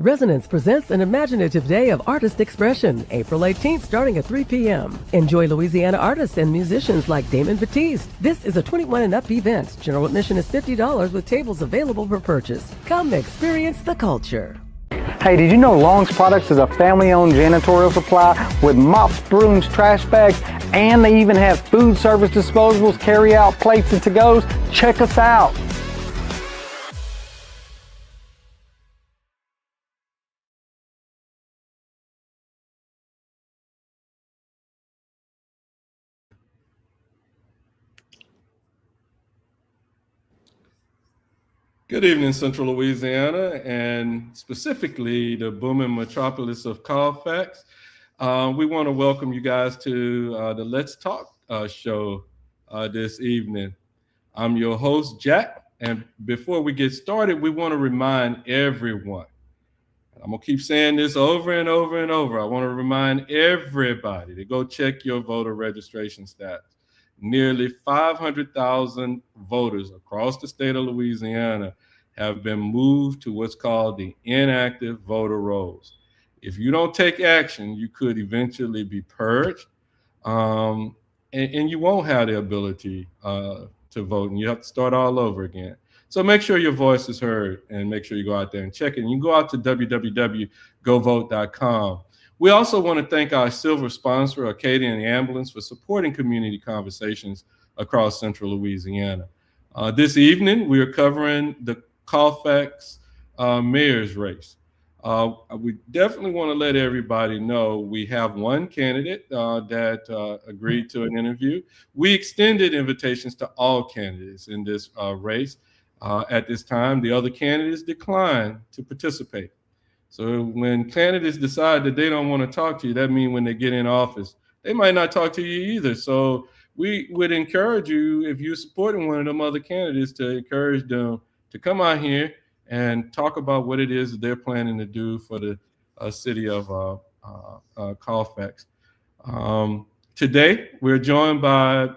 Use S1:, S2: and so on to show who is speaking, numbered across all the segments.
S1: Resonance presents an imaginative day of artist expression, April 18th starting at 3 p.m. Enjoy Louisiana artists and musicians like Damon Batiste. This is a 21 and up event. General admission is $50 with tables available for purchase. Come experience the culture.
S2: Hey, did you know Long's Products is a family-owned janitorial supply with mops, brooms, trash bags, and they even have food service disposables, carry-out plates, and to-goes? Check us out.
S3: Good evening, Central Louisiana, and specifically the booming metropolis of Colfax. We want to welcome you guys to the Let's Talk show this evening. I'm your host, Jack, and before we get started, we want to remind everyone, I'm going to keep saying this over and over and over, I want to remind everybody to go check your voter registration status. Nearly 500,000 voters across the state of Louisiana have been moved to what's called the inactive voter rolls. If you don't take action, you could eventually be purged, and you won't have the ability to vote, and you have to start all over again. So make sure your voice is heard, and make sure you go out there and check it. And you can go out to www.govote.com. We also want to thank our silver sponsor, Acadian Ambulance, for supporting community conversations across Central Louisiana. This evening, we are covering the Colfax mayor's race. We definitely want to let everybody know we have one candidate that agreed to an interview. We extended invitations to all candidates in this race. At this time, the other candidates declined to participate. So when candidates decide that they don't want to talk to you, that means when they get in office, they might not talk to you either. So we would encourage you, if you're supporting one of them other candidates, to encourage them to come out here and talk about what it is that they're planning to do for the city of Colfax. Today, we're joined by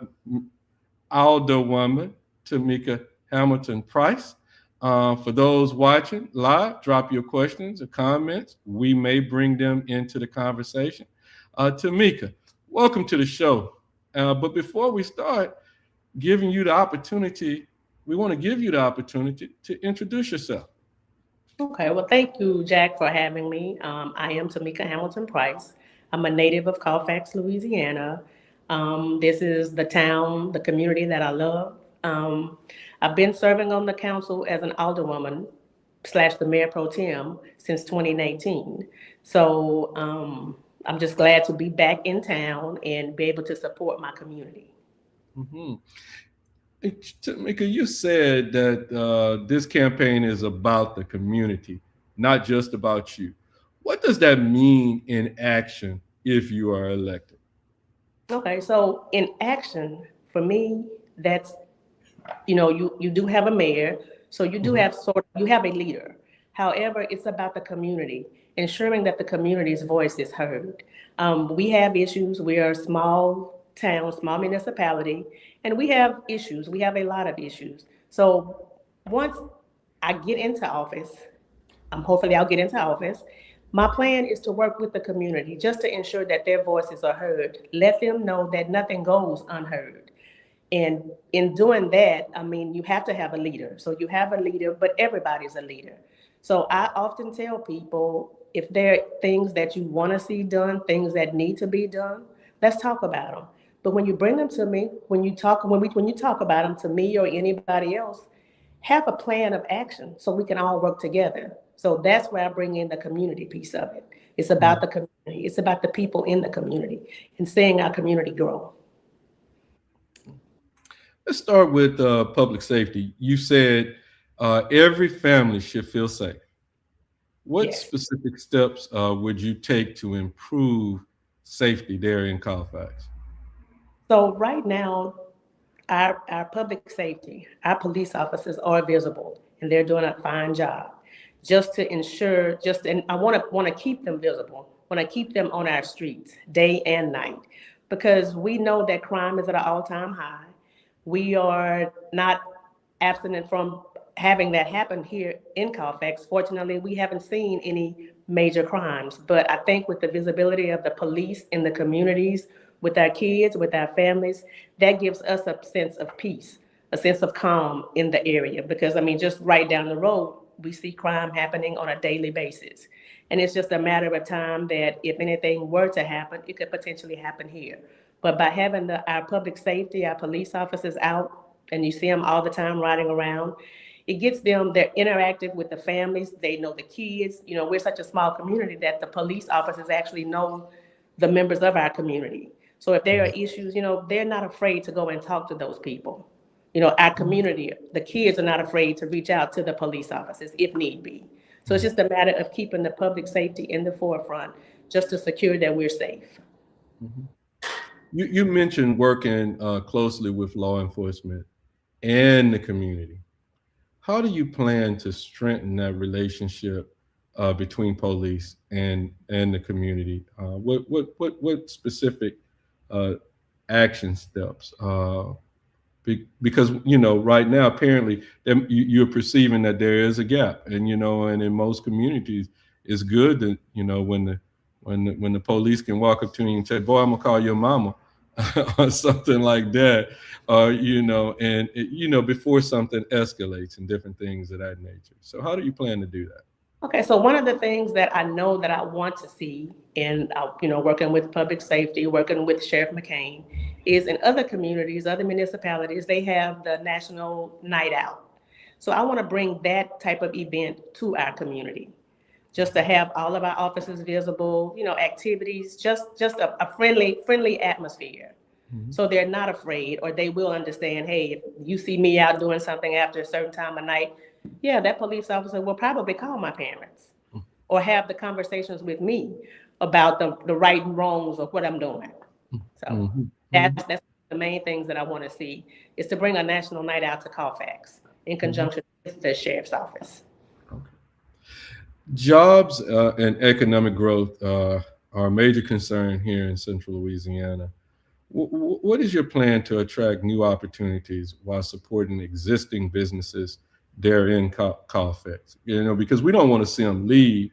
S3: Alderwoman Timika Hamilton-Price. For those watching live, drop your questions or comments. We may bring them into the conversation. Timika, welcome to the show. But before we start giving you the opportunity, we want to give you the opportunity to introduce yourself.
S4: Okay, well, thank you, Jack, for having me. I am Timika Hamilton-Price. I'm a native of Colfax, Louisiana. This is the town, the community that I love. I've been serving on the council as an alderwoman / the mayor pro tem since 2019. So I'm just glad to be back in town and be able to support my community.
S3: Mm-hmm. Timika, you said that this campaign is about the community, not just about you. What does that mean in action if you are elected?
S4: Okay, so in action, for me, that's, you do have a mayor, so you do have you have a leader. However, it's about the community, ensuring that the community's voice is heard. We have issues. We are a small town, small municipality, and we have issues. We have a lot of issues. So once I get into office, hopefully I'll get into office. My plan is to work with the community just to ensure that their voices are heard. Let them know that nothing goes unheard. And in doing that, you have to have a leader. So you have a leader, but everybody's a leader. So I often tell people, if there are things that you want to see done, things that need to be done, let's talk about them. But when you bring them to me, when you talk about them to me or anybody else, have a plan of action so we can all work together. So that's where I bring in the community piece of it. It's about the community. It's about the people in the community and seeing our community grow.
S3: Let's start with public safety. You said every family should feel safe. What specific steps would you take to improve safety there in Colfax?
S4: So right now, our public safety, our police officers are visible, and they're doing a fine job. Just to ensure, and I want to keep them visible. Want to keep them on our streets day and night, because we know that crime is at an all-time high. We are not abstinent from having that happen here in Colfax, fortunately, we haven't seen any major crimes. But I think with the visibility of the police in the communities, with our kids, with our families, that gives us a sense of peace, a sense of calm in the area. Because, I mean, just right down the road, we see crime happening on a daily basis. And it's just a matter of time that if anything were to happen, it could potentially happen here. But by having our public safety, our police officers out, and you see them all the time riding around, it gets them, they're interactive with the families, they know the kids. You know, we're such a small community that the police officers actually know the members of our community. So if there are issues, you know, they're not afraid to go and talk to those people. You know, our community, the kids are not afraid to reach out to the police officers if need be. So it's just a matter of keeping the public safety in the forefront just to secure that we're safe.
S3: You mentioned working closely with law enforcement and the community. How do you plan to strengthen that relationship between police and the community? What specific action steps? Because you know, right now apparently you're perceiving that there is a gap, and you know, and in most communities, it's good that you know when the police can walk up to you and say, "Boy, I'm gonna call your mama," or something like that, or you know, and you know, before something escalates and different things of that nature. So, how do you plan to do that?
S4: Okay, so one of the things that I know that I want to see in, you know, working with public safety, working with Sheriff McCain, is in other communities, other municipalities, they have the National Night Out. So I want to bring that type of event to our community, just to have all of our officers visible, you know, activities, just a friendly atmosphere. So they're not afraid, or they will understand, hey, if you see me out doing something after a certain time of night, yeah, that police officer will probably call my parents or have the conversations with me about the right and wrongs of what I'm doing. So that's the main things that I want to see, is to bring a national night out to Colfax in conjunction with the sheriff's office.
S3: Jobs and economic growth are a major concern here in Central Louisiana. What is your plan to attract new opportunities while supporting existing businesses there in Colfax? You know, because we don't want to see them leave,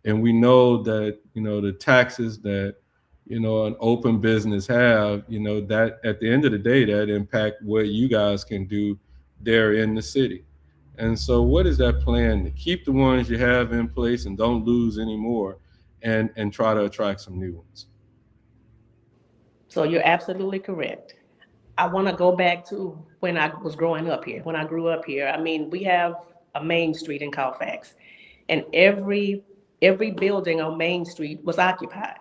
S3: and we know that you know the taxes that you know an open business have. You know that at the end of the day, that impact what you guys can do there in the city. And so, what is that plan to keep the ones you have in place and don't lose any more, and try to attract some new ones?
S4: So you're absolutely correct. I want to go back to when I was growing up here, when I grew up here. I mean, we have a main street in Colfax, and every building on Main Street was occupied.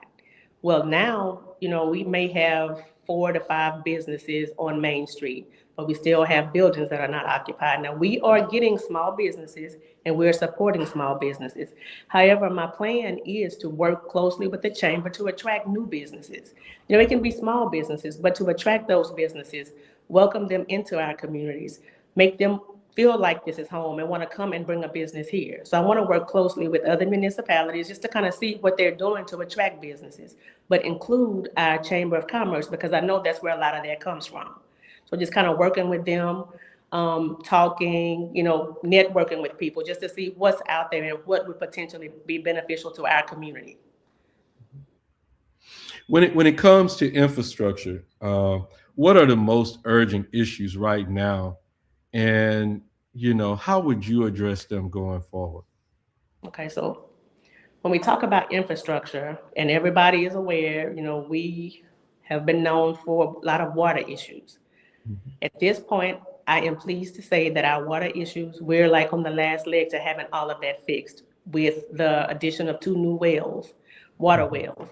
S4: Well, now, you know, we may have 4 to 5 businesses on Main Street, but we still have buildings that are not occupied. Now, we are getting small businesses and we're supporting small businesses. However, my plan is to work closely with the chamber to attract new businesses. You know, it can be small businesses, but to attract those businesses, welcome them into our communities, make them feel like this is home and want to come and bring a business here. So I want to work closely with other municipalities just to kind of see what they're doing to attract businesses, but include our Chamber of Commerce, because I know that's where a lot of that comes from. So just kind of working with them, talking, you know, networking with people just to see what's out there and what would potentially be beneficial to our community.
S3: When it comes to infrastructure, what are the most urgent issues right now, and you know how would you address them going forward?
S4: Okay, so when we talk about infrastructure, and everybody is aware, you know, we have been known for a lot of water issues. At this point, I am pleased to say that our water issues, we're like on the last leg to having all of that fixed with the addition of 2 new wells, water wells.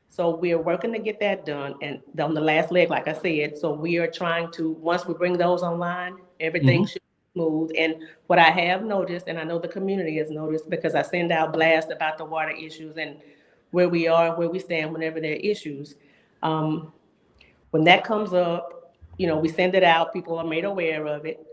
S4: So we are working to get that done, and on the last leg, like I said, so we are trying to, once we bring those online, everything should be smooth. And what I have noticed, and I know the community has noticed, because I send out blasts about the water issues and where we are, where we stand whenever there are issues. When that comes up, you know, we send it out, people are made aware of it.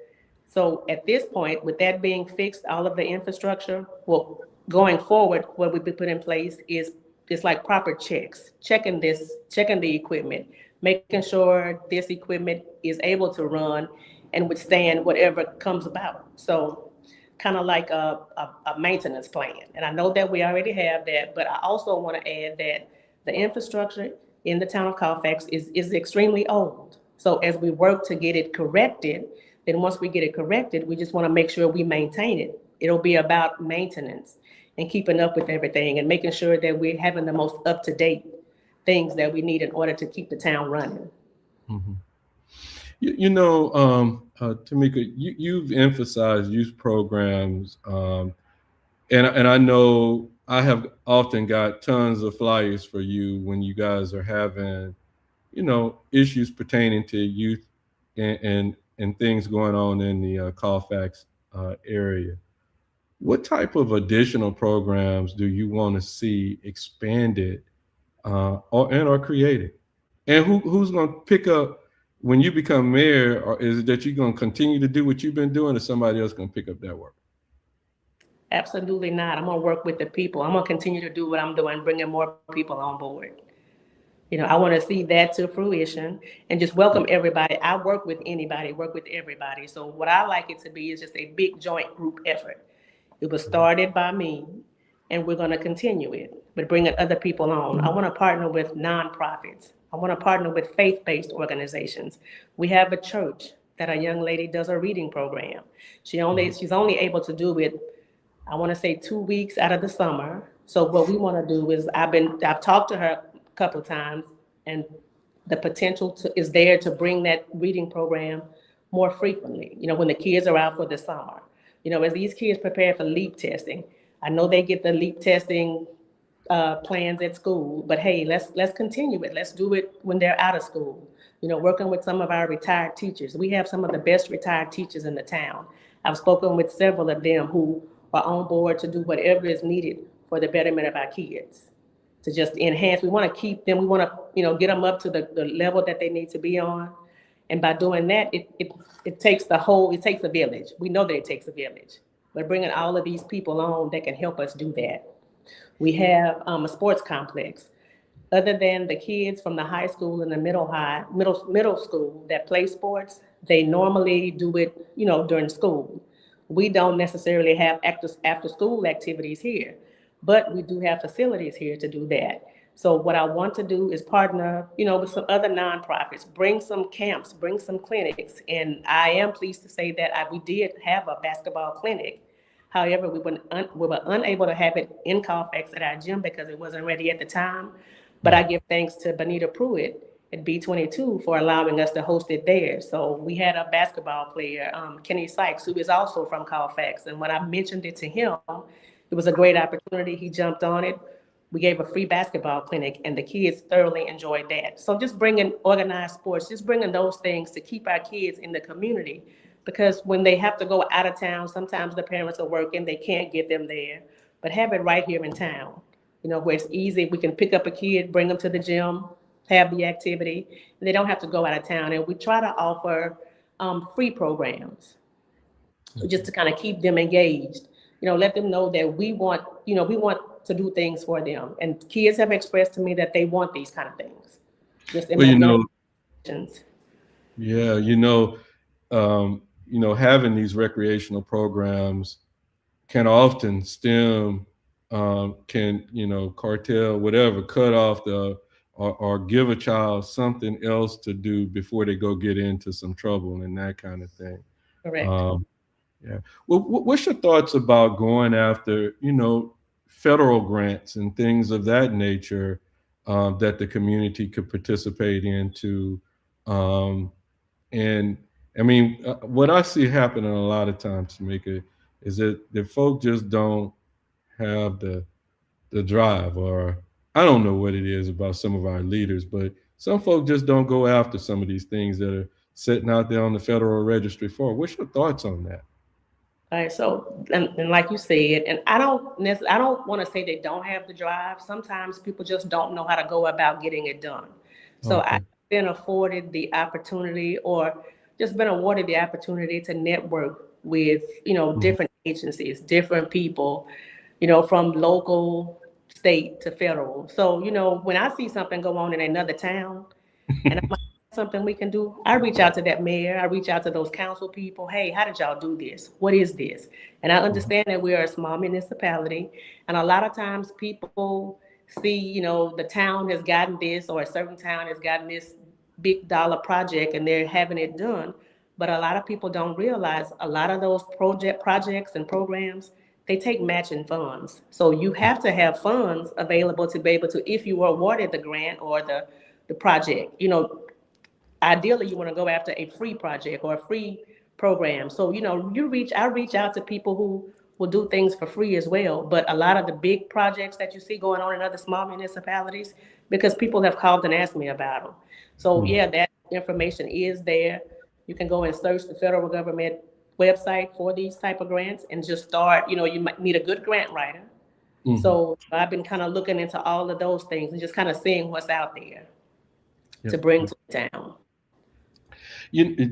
S4: So at this point, with that being fixed, all of the infrastructure, well, going forward, what we put in place is it's like proper checks, checking the equipment, making sure this equipment is able to run and withstand whatever comes about. So kind of like a maintenance plan. And I know that we already have that, but I also want to add that the infrastructure in the town of Colfax is extremely old. So as we work to get it corrected, then once we get it corrected, we just want to make sure we maintain it. It'll be about maintenance and keeping up with everything and making sure that we're having the most up-to-date things that we need in order to keep the town running.
S3: Mm-hmm. Timika, you've emphasized youth programs, and I know I have often got tons of flyers for you when you guys are having, issues pertaining to youth and things going on in the Colfax area. What type of additional programs do you want to see expanded or created? And who's going to pick up when you become mayor? Or is it that you're going to continue to do what you've been doing, or somebody else going to pick up that work?
S4: Absolutely not. I'm going to work with the people. I'm going to continue to do what I'm doing, bringing more people on board. I want to see that to fruition and just welcome everybody. I work with anybody, work with everybody. So what I like it to be is just a big joint group effort. It was started by me, and we're going to continue it, but bringing other people on. I want to partner with nonprofits. I want to partner with faith-based organizations. We have a church that a young lady does a reading program. She's only able to do it, I want to say 2 weeks out of the summer. So what we want to do is I've talked to her a couple of times, and the potential is there to bring that reading program more frequently, when the kids are out for the summer. As these kids prepare for LEAP testing, I know they get the LEAP testing plans at school, but hey, let's continue it. Let's do it when they're out of school. Working with some of our retired teachers. We have some of the best retired teachers in the town. I've spoken with several of them who are on board to do whatever is needed for the betterment of our kids, to just enhance. We want to keep them. We want to, get them up to the level that they need to be on. And by doing that, it takes a village. We know that it takes a village, but bringing all of these people on that can help us do that. We have a sports complex. Other than the kids from the high school and the middle school that play sports, they normally do it, during school. We don't necessarily have after school activities here, but we do have facilities here to do that. So what I want to do is partner, with some other nonprofits, bring some camps, bring some clinics. And I am pleased to say that we did have a basketball clinic. However, we were unable to have it in Colfax at our gym because it wasn't ready at the time. But I give thanks to Bonita Pruitt at B22 for allowing us to host it there. So we had a basketball player, Kenny Sykes, who is also from Colfax. And when I mentioned it to him, it was a great opportunity. He jumped on it. We gave a free basketball clinic, and the kids thoroughly enjoyed that. So just bringing organized sports, just bringing those things to keep our kids in the community. Because when they have to go out of town, sometimes the parents are working, they can't get them there. But have it right here in town, where it's easy. We can pick up a kid, bring them to the gym, have the activity, and they don't have to go out of town. And we try to offer free programs just to kind of keep them engaged. Let them know that we want to do things for them. And kids have expressed to me that they want these kind of things. Just
S3: having these recreational programs can often stem, cartel, whatever, cut off or give a child something else to do before they go get into some trouble and that kind of thing.
S4: Correct.
S3: Yeah. Well, what's your thoughts about going after, federal grants and things of that nature that the community could participate into? And I mean, what I see happening a lot of times, Timika, is that the folk just don't have the drive, or I don't know what it is about some of our leaders, but some folk just don't go after some of these things that are sitting out there on the Federal Registry for. What's your thoughts on that?
S4: All right, so and like you said, and I don't want to say they don't have the drive. Sometimes people just don't know how to go about getting it done. So
S3: Okay.
S4: I've been afforded the opportunity, or just been awarded the opportunity to network with different agencies, different people, from local, state to federal. So when I see something go on in another town, and I'm like, something we can do, I reach out to that mayor, I reach out to those council people. Hey, how did y'all do this? What is this? And I understand that we are a small municipality, and a lot of times people see, the town has gotten this, or a certain town has gotten this big dollar project and they're having it done. But a lot of people don't realize a lot of those projects and programs, they take matching funds. So you have to have funds available to be able to, if you were awarded the grant or the project, ideally you want to go after a free project or a free program. So, I reach out to people who will do things for free as well. But a lot of the big projects that you see going on in other small municipalities, because people have called and asked me about them. So yeah, that information is there. You can go and search the federal government website for these type of grants and just start, you might need a good grant writer. So I've been kind of looking into all of those things and just kind of seeing what's out there to bring to the town.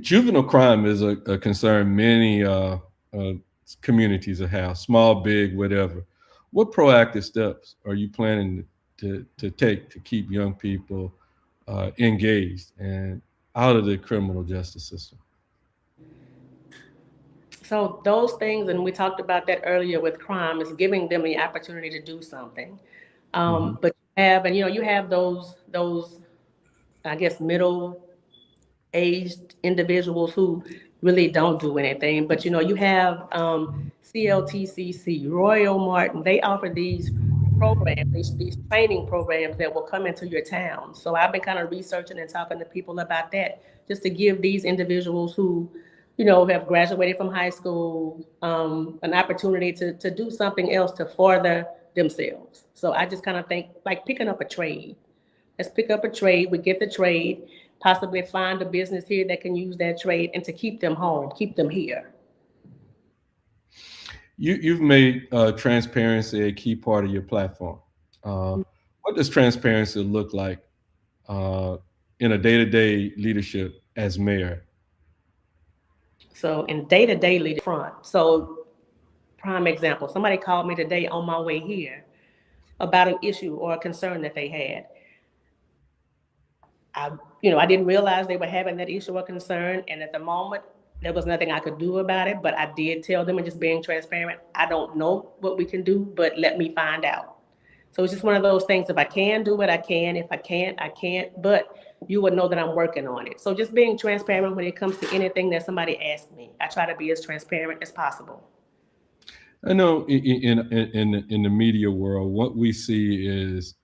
S3: Juvenile crime is a concern many communities have, small, big, whatever. What proactive steps are you planning to take to keep young people engaged and out of the criminal justice system?
S4: So those things, and we talked about that earlier with crime, is giving them the opportunity to do something. But you have those, I guess, middle-aged individuals who really don't do anything. But you have CLTCC, Royal Martin. They offer these programs, these training programs that will come into your town. So I've been kind of researching and talking to people about that, just to give these individuals who have graduated from high school, an opportunity to do something else to further themselves. So I just kind of think like picking up a trade. Let's pick up a trade. We get the trade, possibly find a business here that can use that trade, and to keep them home, keep them here.
S3: You've made transparency a key part of your platform. What does transparency look like in a day-to-day leadership as mayor?
S4: So in day-to-day leadership front, so prime example, somebody called me today on my way here about an issue or a concern that they had. I didn't realize they were having that issue or concern, and at the moment, there was nothing I could do about it, but I did tell them, and just being transparent, I don't know what we can do, but let me find out. So it's just one of those things. If I can do it, I can. If I can't, I can't. But you would know that I'm working on it. So just being transparent when it comes to anything that somebody asks me. I try to be as transparent as possible.
S3: I know in the media world, what we see is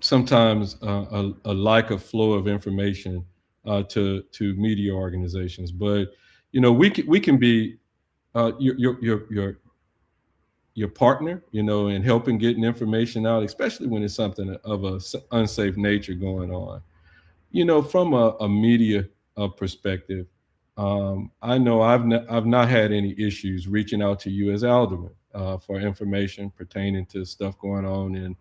S3: sometimes a lack of flow of information to media organizations. But we can be your partner, in helping getting information out, especially when it's something of a unsafe nature going on. From a media perspective, I know I've not had any issues reaching out to you as alderman for information pertaining to stuff going on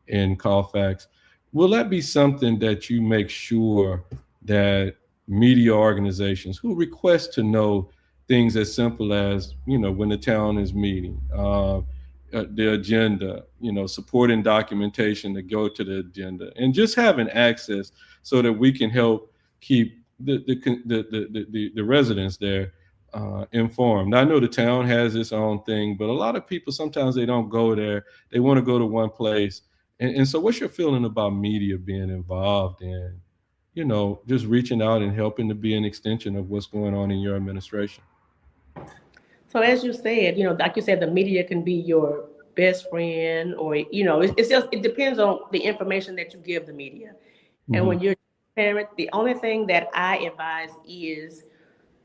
S3: in Colfax. Will that be something that you make sure that media organizations who request to know things as simple as, when the town is meeting, the agenda, supporting documentation to go to the agenda, and just having access so that we can help keep the residents there informed? I know the town has its own thing, but a lot of people, sometimes they don't go there. They want to go to one place. And so what's your feeling about media being involved in, just reaching out and helping to be an extension of what's going on in your administration?
S4: So as you said, like you said, the media can be your best friend, or, it depends on the information that you give the media. And when you're transparent, the only thing that I advise is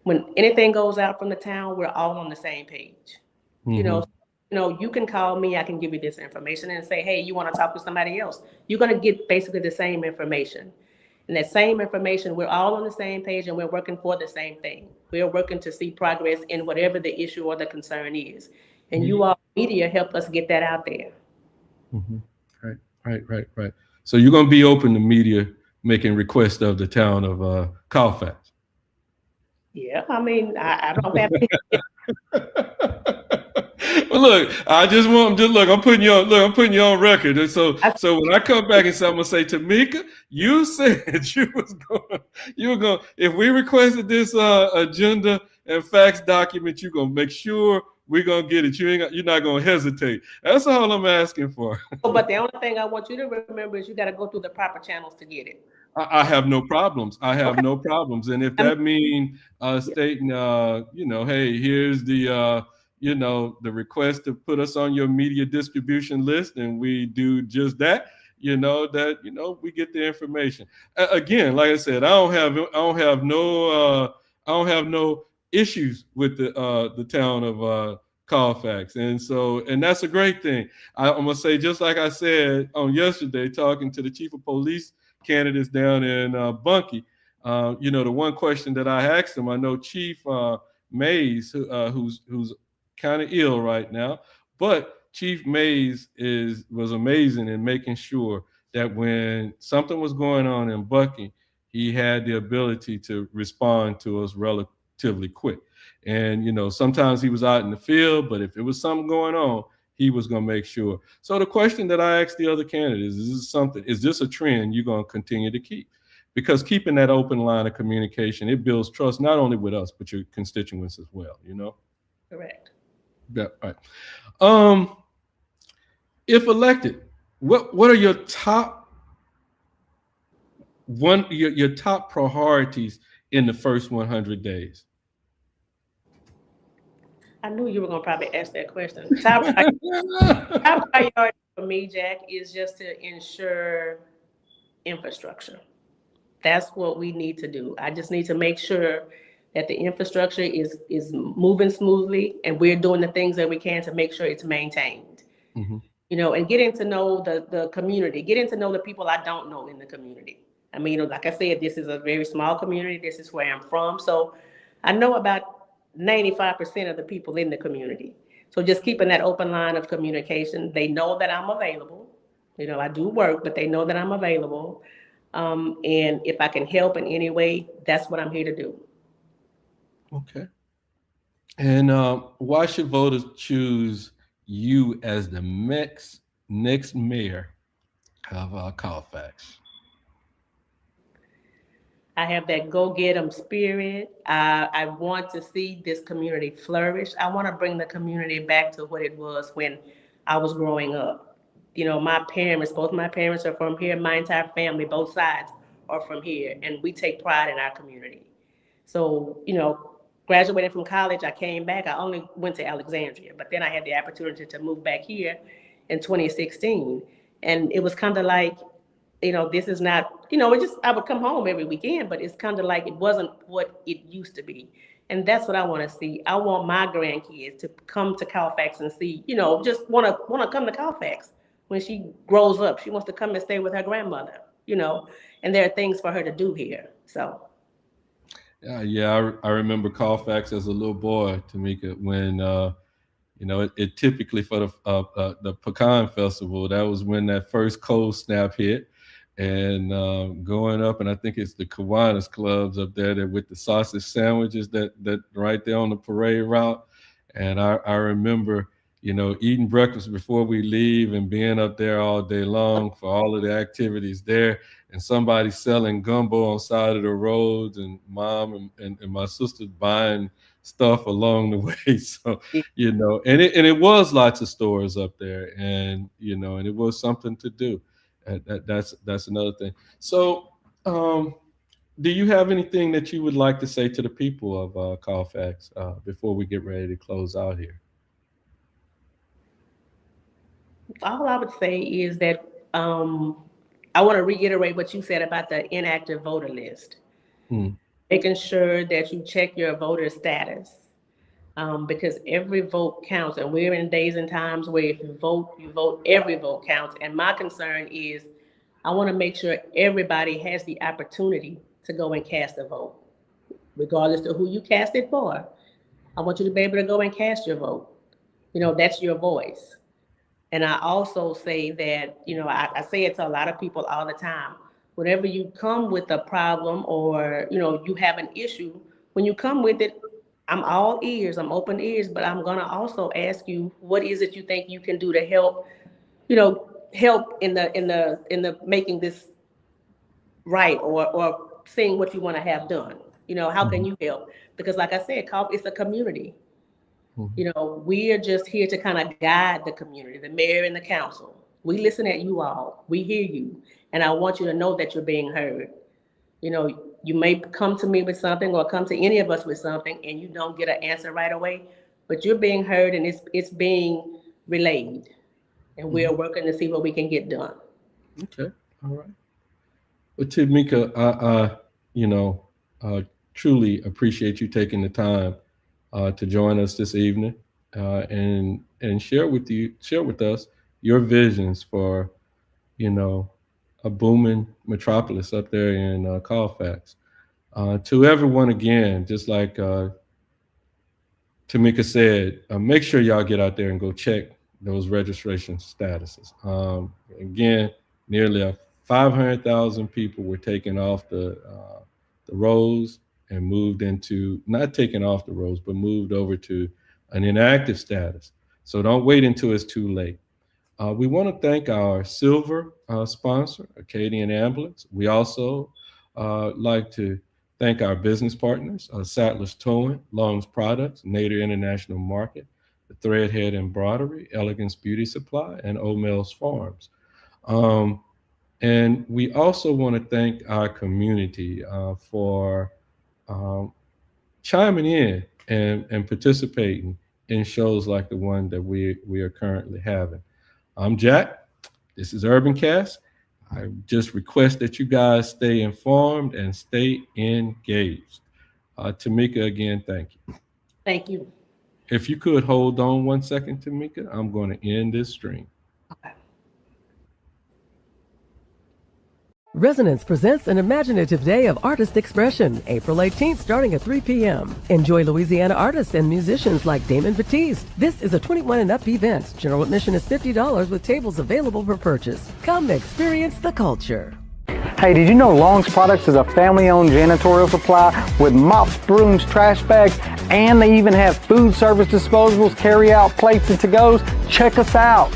S4: when anything goes out from the town, we're all on the same page. You can call me, I can give you this information and say, hey, you want to talk to somebody else? You're going to get basically the same information. And that same information, we're all on the same page and we're working for the same thing. We're working to see progress in whatever the issue or the concern is. And you all media help us get that out there.
S3: Right. So you're going to be open to media making requests of the town of Colfax?
S4: Yeah, I mean, I don't have
S3: Well, look, I just want just look. I'm putting you on. Look, I'm putting you on record. And so when I come back and say, I'm gonna say, Timika, you said you were going. If we requested this agenda and facts document, you're gonna make sure we're gonna get it. You're not gonna hesitate. That's all I'm asking for.
S4: But the only thing I want you to remember is you got to go through the proper channels to get it.
S3: I have no problems. I have
S4: Okay.
S3: no problems. And if
S4: I mean,
S3: that means stating, hey, here's the, the request to put us on your media distribution list, and we do just that, we get the information. Again, like I said, I don't have no issues with the town of Colfax, and that's a great thing. I'm gonna say, just like I said on yesterday, talking to the chief of police candidates down in Bunkie. The one question that I asked him, I know Chief Mays, who's kind of ill right now, but Chief Mays was amazing in making sure that when something was going on in Bunkie, he had the ability to respond to us relatively quick. And sometimes he was out in the field, but if it was something going on, he was going to make sure. So the question that I asked the other candidates is this a trend you're going to continue to keep? Because keeping that open line of communication, it builds trust not only with us, but your constituents as well,
S4: Correct.
S3: Yeah, right. If elected, what are your top your top priorities in the first 100 days?
S4: I knew you were going to probably ask that question. Top priority for me, Jack, is just to ensure infrastructure. That's what we need to do. I just need to make sure that the infrastructure is moving smoothly, and we're doing the things that we can to make sure it's maintained.
S3: Mm-hmm.
S4: And getting to know the community, getting to know the people I don't know in the community. I mean, like I said, this is a very small community. This is where I'm from. So I know about 95% of the people in the community. So just keeping that open line of communication. They know that I'm available. I do work, but they know that I'm available. And if I can help in any way, that's what I'm here to do.
S3: Okay. And why should voters choose you as the next mayor of Colfax?
S4: I have that go-get-em spirit. I want to see this community flourish. I want to bring the community back to what it was when I was growing up. Both my parents are from here. My entire family, both sides, are from here, and we take pride in our community. So, graduating from college, I came back. I only went to Alexandria, but then I had the opportunity to move back here in 2016. And it was kind of like, this is not, I would come home every weekend, but it's kind of like it wasn't what it used to be. And that's what I want to see. I want my grandkids to come to Colfax and see, just want to come to Colfax. When she grows up, she wants to come and stay with her grandmother, and there are things for her to do here. So.
S3: Yeah, I remember Colfax as a little boy, Timika, when it typically for the Pecan Festival, that was when that first cold snap hit, and going up, and I think it's the Kiwanis clubs up there that with the sausage sandwiches that right there on the parade route, and I remember eating breakfast before we leave and being up there all day long for all of the activities there, and somebody selling gumbo on side of the roads, and mom and my sisters buying stuff along the way. So, and it was lots of stores up there, and and it was something to do. That's another thing. So, do you have anything that you would like to say to the people of Colfax before we get ready to close out here?
S4: All I would say is that I want to reiterate what you said about the inactive voter list. Making sure that you check your voter status, because every vote counts, and we're in days and times where if you vote, every vote counts. And my concern is I want to make sure everybody has the opportunity to go and cast a vote, regardless of who you cast it for. I want you to be able to go and cast your vote. That's your voice. And I also say that, I say it to a lot of people all the time. Whenever you come with a problem or, you have an issue, when you come with it, I'm all ears, I'm open ears, but I'm gonna also ask you, what is it you think you can do to help, help in the making this right, or seeing what you want to have done. How can you help? Because like I said, it's a community. We are just here to kind of guide the community, the mayor and the council. We listen at you all. We hear you. And I want you to know that you're being heard. You may come to me with something or come to any of us with something and you don't get an answer right away, but you're being heard and it's being relayed. And we're working to see what we can get done.
S3: Okay. All right. Well, Timika, I truly appreciate you taking the time to join us this evening and share with us your visions for, a booming metropolis up there in Colfax. To everyone again, just like Timika said, make sure y'all get out there and go check those registration statuses. Again, nearly 500,000 people were taken off the roads and moved into, not taken off the roads, but moved over to an inactive status. So don't wait until it's too late. We want to thank our silver sponsor, Acadian Ambulance. We also like to thank our business partners, Sattlers Towing, Long's Products, Nader International Market, the Threadhead Embroidery, Elegance Beauty Supply, and O'Mel's Farms. And we also want to thank our community for chiming in and participating in shows like the one that we are currently having. I'm Jack. This is UrbanCast. I just request that you guys stay informed and stay engaged. Timika, again, thank you.
S4: Thank you.
S3: If you could hold on 1 second, Timika, I'm going to end this stream.
S4: Okay.
S1: Resonance presents an imaginative day of artist expression, April 18th, starting at 3 p.m. Enjoy Louisiana artists and musicians like Damon Batiste. This is a 21 and up event. General admission is $50 with tables available for purchase. Come experience the culture.
S2: Hey, did you know Long's Products is a family-owned janitorial supply with mops, brooms, trash bags, and they even have food service disposables, carry-out plates, and to-goes? Check us out.